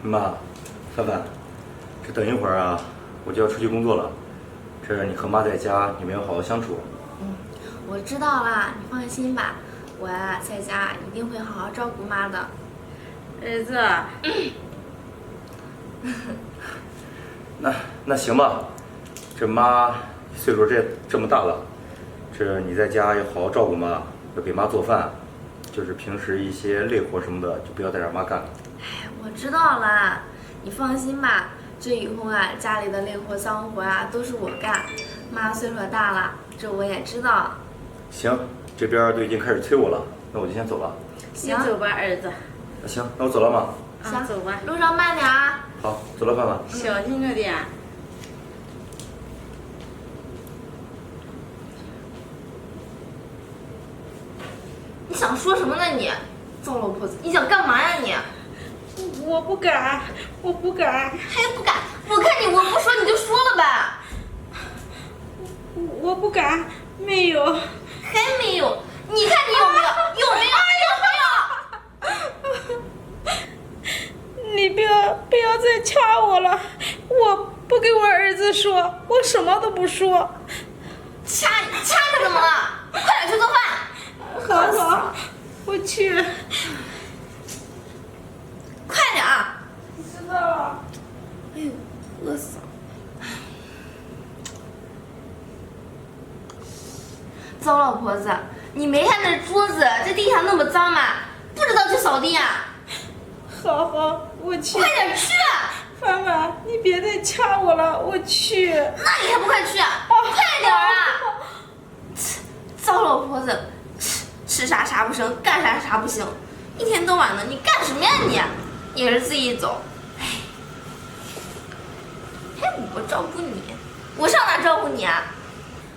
妈，范范，这等一会儿啊，我就要出去工作了。这你和妈在家，你们要好好相处。我知道啦，你放心吧，我呀在家一定会好好照顾妈的。儿子，那行吧，这妈岁数这么大了，这你在家要好好照顾妈，要给妈做饭，就是平时一些累活什么的，就不要再让妈干了。哎，我知道啦，你放心吧，这以后啊，家里的累活脏活啊都是我干。妈岁数大了，这我也知道。行，这边都已经开始催我了，那我就先走了。你走吧，儿子。那行，那我走了妈。行，走吧。路上慢点啊。好，走了，范范。小心着点。你想说什么呢你？糟老婆子，你想干嘛呀你？我不敢，我不敢。还不敢？我看你，我不说你就说了呗。我不敢，没有。还没有？你看你有没有？有没有？你不要再掐我了，我不给我儿子说，我什么都不说。掐着怎么了？快点去做饭。好，我去。快点啊！知道了。哎呦，饿死了！糟老婆子，你没看那桌子这地上那么脏吗？不知道去扫地啊？好，我去。快点去！范范，你别再掐我了，我去。那你还不快去？快点啊！糟老婆子，吃啥不行，干啥不行，一天到晚的，你干什么呀你？也是自己走，哎，还我照顾你，我上哪照顾你啊？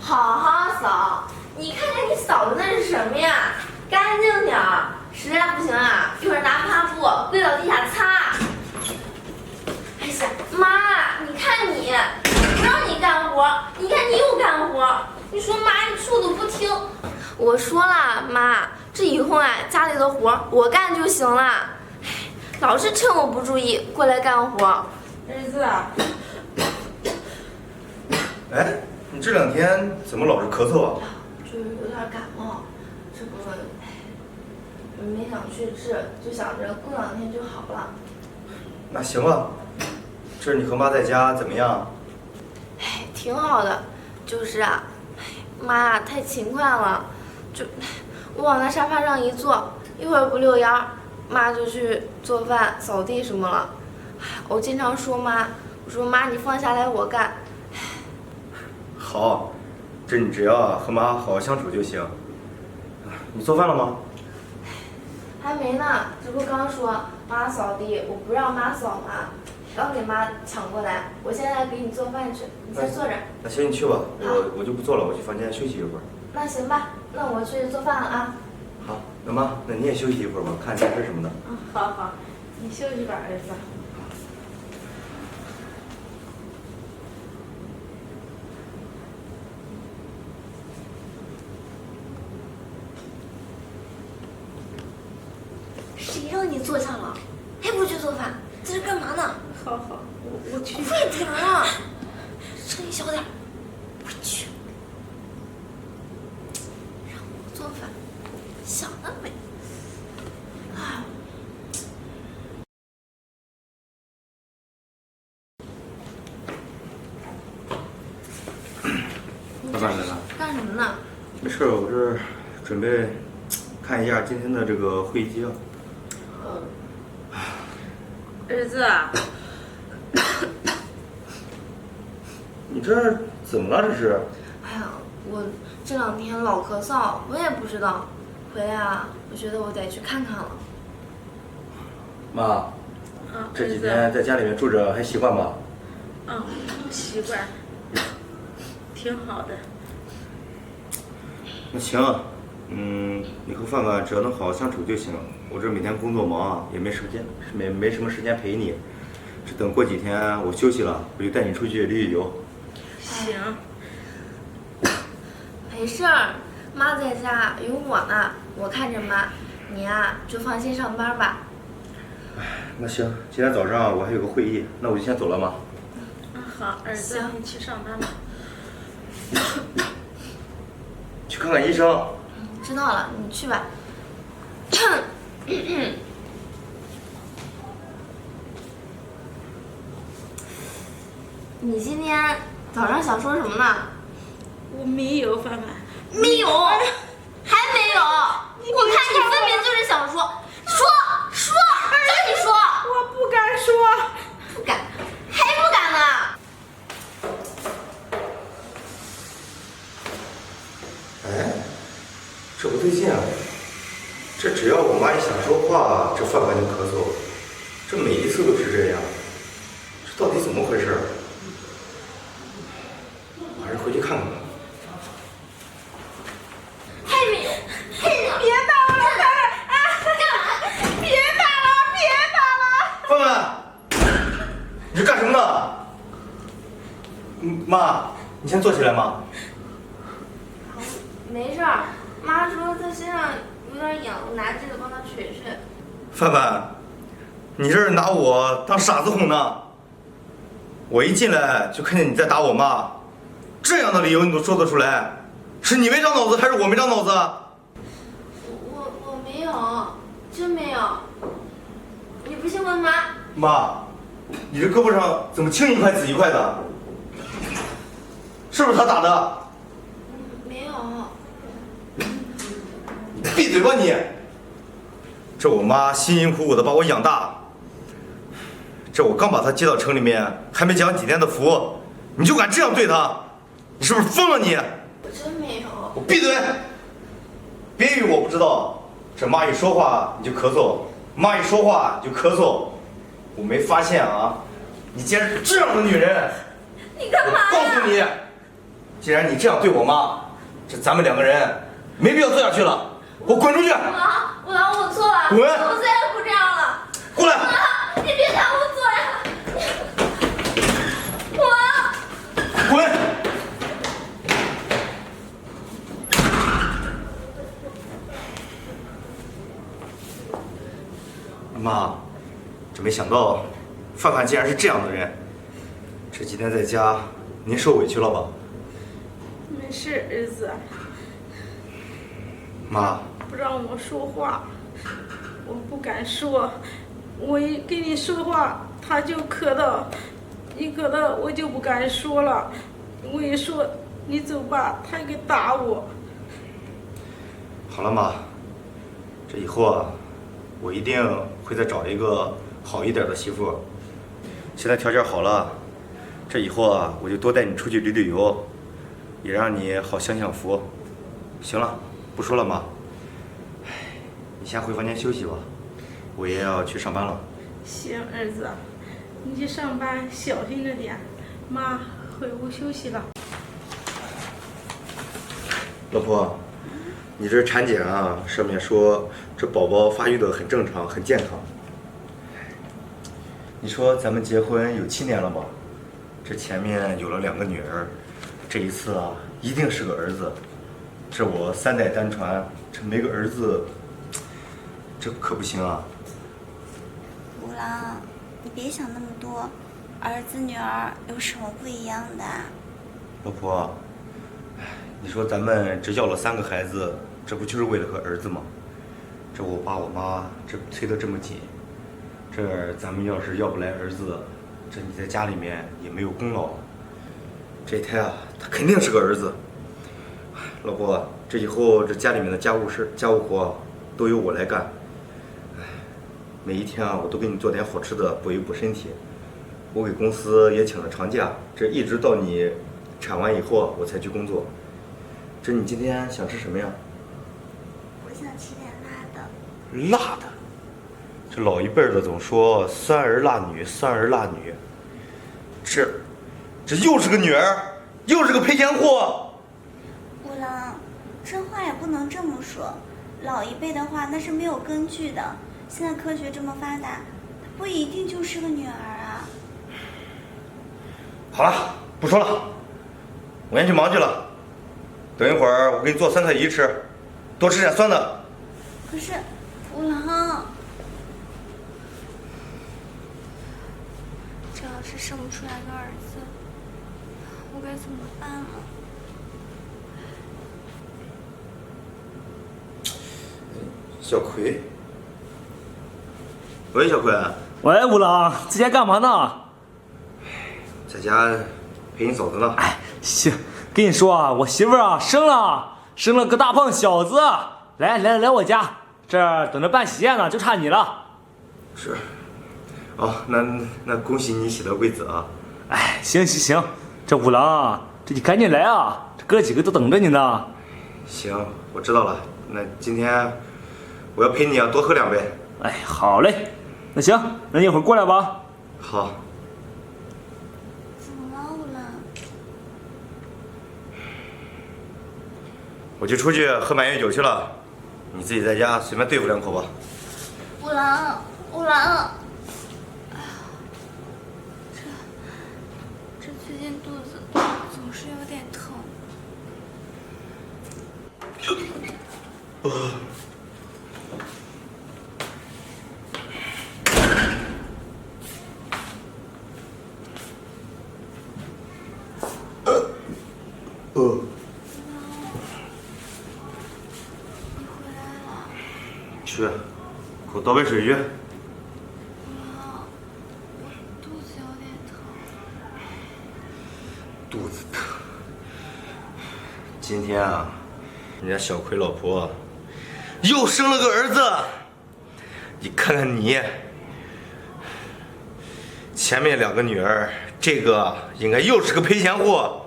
好好扫，你看看你扫的那是什么呀？干净点儿，实在不行啊，一会儿拿抹布跪到地下擦。哎呀，妈，你看你，不让你干活，你看你又干活，你说妈，你说的不听。我说了，妈，这以后啊，家里的活我干就行了。老是趁我不注意过来干活。儿子，哎，你这2天怎么老是咳嗽啊？就是有点感冒，这不，没想去治，就想着过2天就好了。那行吧，这你和妈在家怎么样？哎，挺好的，就是啊，妈太勤快了，就我往那沙发上一坐，一会儿不溜腰，妈就去做饭、扫地什么了。我经常说妈，我说妈，你放下来我干。好，这你只要和妈好好相处就行。你做饭了吗？还没呢，这不刚说妈扫地，我不让妈扫吗？刚给妈抢过来，我现在给你做饭去，你先坐着。那行，你去吧，我就不做了，我去房间休息一会儿。那行吧，那我去做饭了啊。好，那妈，那你也休息一会儿吧，看电视什么的。好，你休息吧，儿子。谁让你坐下了，还不去做饭？在这干嘛呢？好，我去。快点啊！声音小点。我去，让我做饭，想得美。啊！老板来了。干什么呢？没事，我这准备看一下今天的这个会议纪要。儿子，你这怎么了？这是？哎呀，我这2天老咳嗽，我也不知道。回来啊，我觉得我得去看看了。妈，这几天在家里面住着还习惯吧？习惯，挺好的。那行，你和范范只要能好好相处就行。我这每天工作忙啊，也没时间，没什么时间陪你。这等过几天我休息了，我就带你出去旅游。行。没事儿，妈在家有我呢，我看着妈，你呀就放心上班吧。那行，今天早上我还有个会议，那我就先走了嘛。好，儿子，你去上班吧。去看看医生。知道了，你去吧。你今天早上想说什么呢？我没有，范范。没有，还没有。我看你分明就是想说，叫你说。我不敢说。不敢，还不敢呢。哎，这不对劲啊！这只要我妈一想说话，这范范就咳嗽，这每一次都是这样，这到底怎么回事？我还是回去看看吧。还没有，别打我了，范范！啊，干嘛？别打了！范范，你这干什么呢？妈，你先坐起来嘛。没事儿，妈说她身上有点痒，我拿这个帮她捶捶。范范，你这是拿我当傻子哄呢？我一进来就看见你在打我妈，这样的理由你都说得出来？是你没长脑子还是我没长脑子？我没有，真没有。你不信问妈。妈，你这胳膊上怎么青一块紫一块的？是不是他打的？没有。闭嘴吧你！这我妈辛辛苦苦的把我养大，这我刚把她接到城里面，还没享几天的福，你就敢这样对她？你是不是疯了你？我真没有。我闭嘴！别以为我不知道，这妈一说话你就咳嗽，妈一说话你就咳嗽，我没发现啊！你竟然是这样的女人！你干嘛呀？我告诉你，既然你这样对我妈，这咱们两个人没必要做下去了，给我滚出去！我错了，滚！我再也不这样了。过来！你别赶我走呀！滚！妈，这没想到范范竟然是这样的人。这几天在家，您受委屈了吧？没事，儿子。妈，不让我说话，我不敢说。我一跟你说话，他就咳到，一咳到我就不敢说了。我一说你走吧，他给打我。好了妈，这以后啊，我一定会再找一个好一点的媳妇。现在条件好了，这以后啊，我就多带你出去旅旅游，也让你好享享福。行了，不说了妈，你先回房间休息吧，我也要去上班了。行，儿子，你去上班小心着点。妈回屋休息了。老婆，你这产检啊，上面说这宝宝发育的很正常，很健康。你说咱们结婚有7年了吧？这前面有了2个女儿，这一次啊，一定是个儿子。这我3代单传，这没个儿子，这可不行啊！五郎，你别想那么多，儿子女儿有什么不一样的？老婆，你说咱们这要了3个孩子，这不就是为了个儿子吗？这我爸我妈这催得这么紧，这咱们要是要不来儿子，这你在家里面也没有功劳。这一胎啊，他肯定是个儿子。老婆，这以后这家里面的家务事、家务活都由我来干。每一天啊，我都给你做点好吃的，补一补身体。我给公司也请了长假，这一直到你产完以后我才去工作。这你今天想吃什么呀？我想吃点辣的。辣的？这老一辈的总说酸儿辣女，酸儿辣女。这又是个女儿，又是个赔钱货。五郎，这话也不能这么说。老一辈的话那是没有根据的。现在科学这么发达，不一定就是个女儿啊。好了，不说了，我先去忙去了。等一会儿我给你做酸菜鱼吃，多吃点酸的。可是，五郎，要是生不出来个儿子，我该怎么办呢？小葵，喂，小葵，喂，五郎，在家干嘛呢？在家陪你嫂子呢。哎，行，跟你说啊，我媳妇儿啊生了个大胖小子，来我家，这儿等着办喜宴呢，就差你了。是。哦，那恭喜你喜得贵子啊！哎，行，这五郎啊，这你赶紧来啊，这哥几个都等着你呢。行，我知道了。那今天我要陪你啊，多喝2杯。哎，好嘞，那行，那你一会儿过来吧。好。怎么了，五郎？我就出去喝满月酒去了，你自己在家随便对付2口吧。五郎，这最近肚子总是有点疼。你回来了。去，给我倒杯水去。我肚子有点疼。肚子疼。今天啊，人家小葵老婆又生了个儿子。你看看你，前面2个女儿，这个应该又是个赔钱货。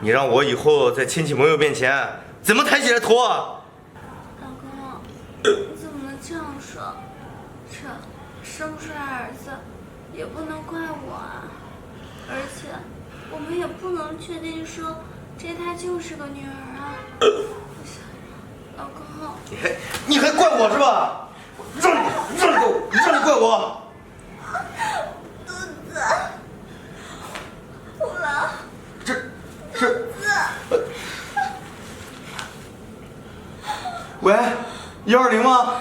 你让我以后在亲戚朋友面前怎么抬起来头啊？老公，你怎么能这样说？这生不出来儿子，也不能怪我啊。而且，我们也不能确定说这胎就是个女儿啊。老公，你还怪我是吧？让你怪我？肚子，五郎，喂，120吗？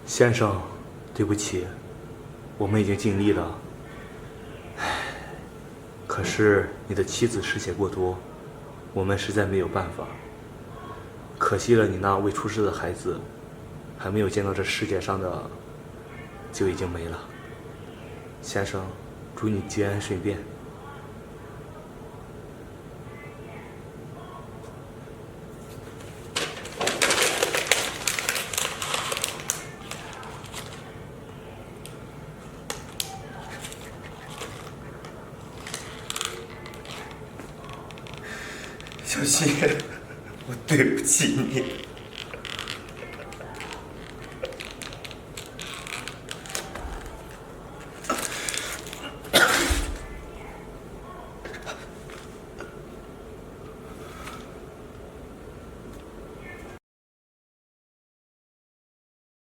先生，对不起，我们已经尽力了。可是你的妻子失血过多，我们实在没有办法。可惜了你那未出世的孩子，还没有见到这世界上的，就已经没了。先生，祝你节哀顺变。小新，我对不起你。